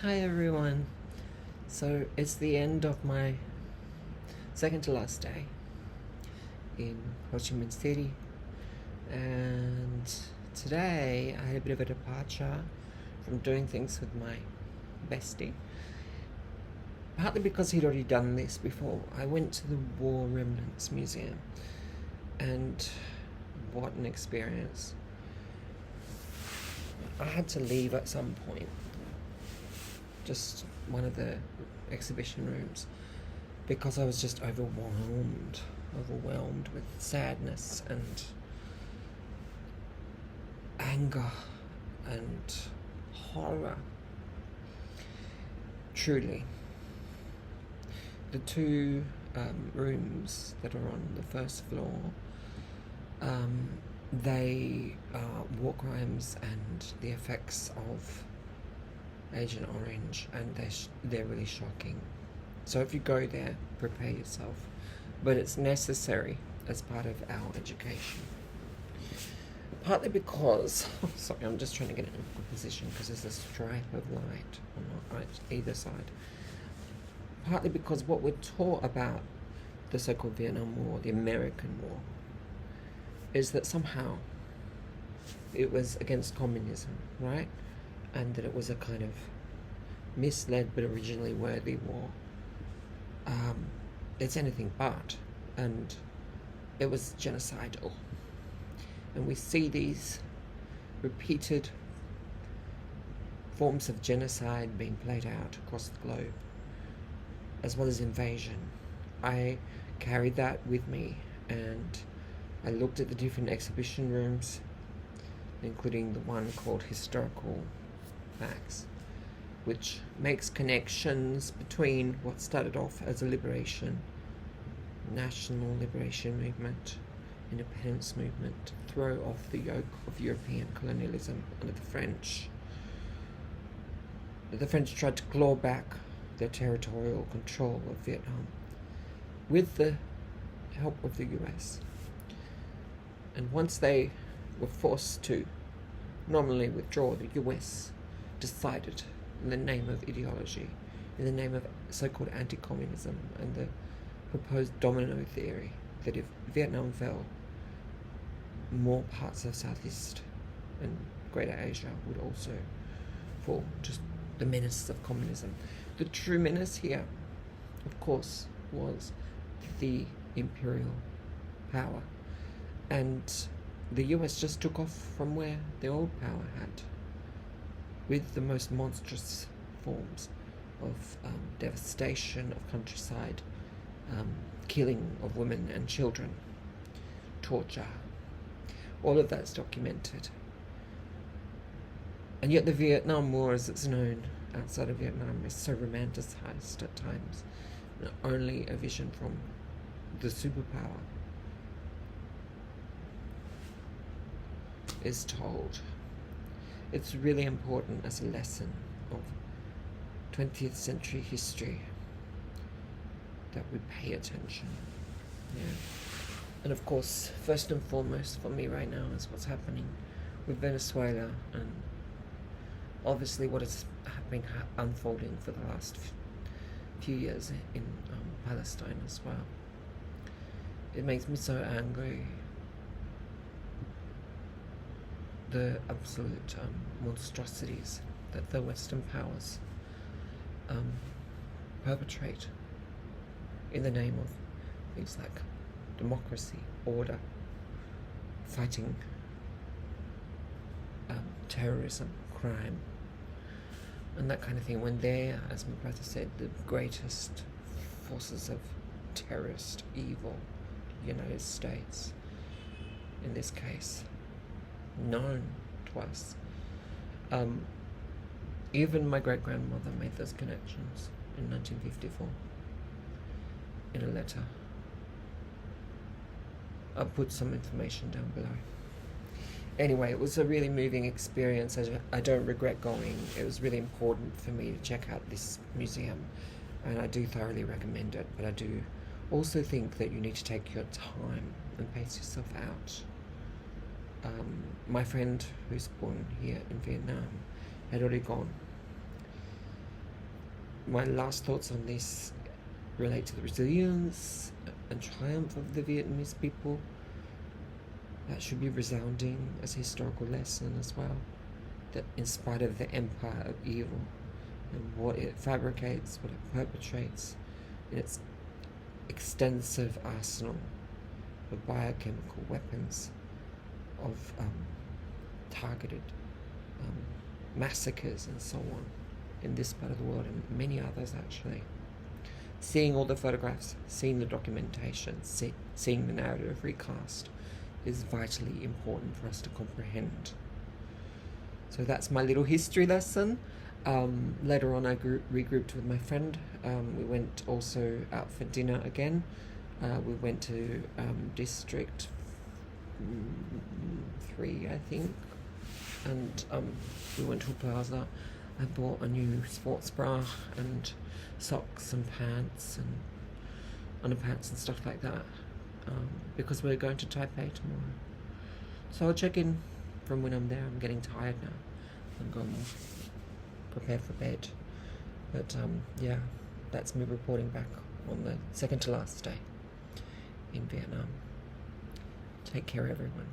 Hi everyone. So it's the end of my second to last day in Ho Chi Minh City, and today I had a bit of a departure from doing things with my bestie. Partly because he'd already done this before. I went to the War Remnants Museum, and what an experience. I had to leave at some point, just one of the exhibition rooms, because I was just overwhelmed with sadness and anger and horror. Truly. The two rooms that are on the first floor, they are war crimes and the effects of Agent Orange, and they're really shocking. So if you go there, prepare yourself. But it's necessary as part of our education. Partly because, sorry, I'm just trying to get it in a good position because there's a stripe of light on either side. Partly because what we're taught about the so-called Vietnam War, the American War, is that somehow it was against communism, right? And that it was a kind of misled but originally worthy war. It's anything but, and it was genocidal. And we see these repeated forms of genocide being played out across the globe, as well as invasion. I carried that with me, and I looked at the different exhibition rooms, including the one called Historical Facts, which makes connections between what started off as a national liberation movement, independence movement, to throw off the yoke of European colonialism under the French. The French tried to claw back their territorial control of Vietnam with the help of the US. And once they were forced to nominally withdraw, the US decided, in the name of ideology, in the name of so-called anti-communism and the proposed domino theory, that if Vietnam fell, more parts of Southeast and Greater Asia would also fall, just the menace of communism. The true menace here, of course, was the imperial power. And the US just took off from where the old power had, with the most monstrous forms of devastation of countryside, killing of women and children, torture. All of that's documented. And yet the Vietnam War, as it's known outside of Vietnam, is so romanticized at times, and only a vision from the superpower is told. It's really important as a lesson of 20th century history that we pay attention. Yeah. And of course, first and foremost for me right now is what's happening with Venezuela, and obviously what has been unfolding for the last few years in Palestine as well. It makes me so angry, the absolute monstrosities that the Western powers perpetrate in the name of things like democracy, order, fighting terrorism, crime, and that kind of thing, when they're, as my brother said, the greatest forces of terrorist evil, United States in this case, known to us. Even my great-grandmother made those connections in 1954 in a letter. I'll put some information down below. Anyway, it was a really moving experience. I don't regret going. It was really important for me to check out this museum, and I do thoroughly recommend it. But I do also think that you need to take your time and pace yourself out. My friend who's born here in Vietnam had already gone, my last thoughts on this relate to the resilience and triumph of the Vietnamese people. That should be resounding as a historical lesson as well. That in spite of the empire of evil and what it fabricates, what it perpetrates in its extensive arsenal of biochemical weapons, of targeted massacres and so on in this part of the world and many others actually. Seeing all the photographs, seeing the documentation, seeing the narrative recast is vitally important for us to comprehend. So that's my little history lesson. Later on I regrouped with my friend. We went also out for dinner again. We went to District 3, I think, and we went to a plaza. I bought a new sports bra and socks and pants and underpants and stuff like that, because we're going to Taipei tomorrow. So I'll check in from when I'm there. I'm getting tired now. I'm going to prepare for bed. But yeah, that's me reporting back on the second to last day in Vietnam. Take care, everyone.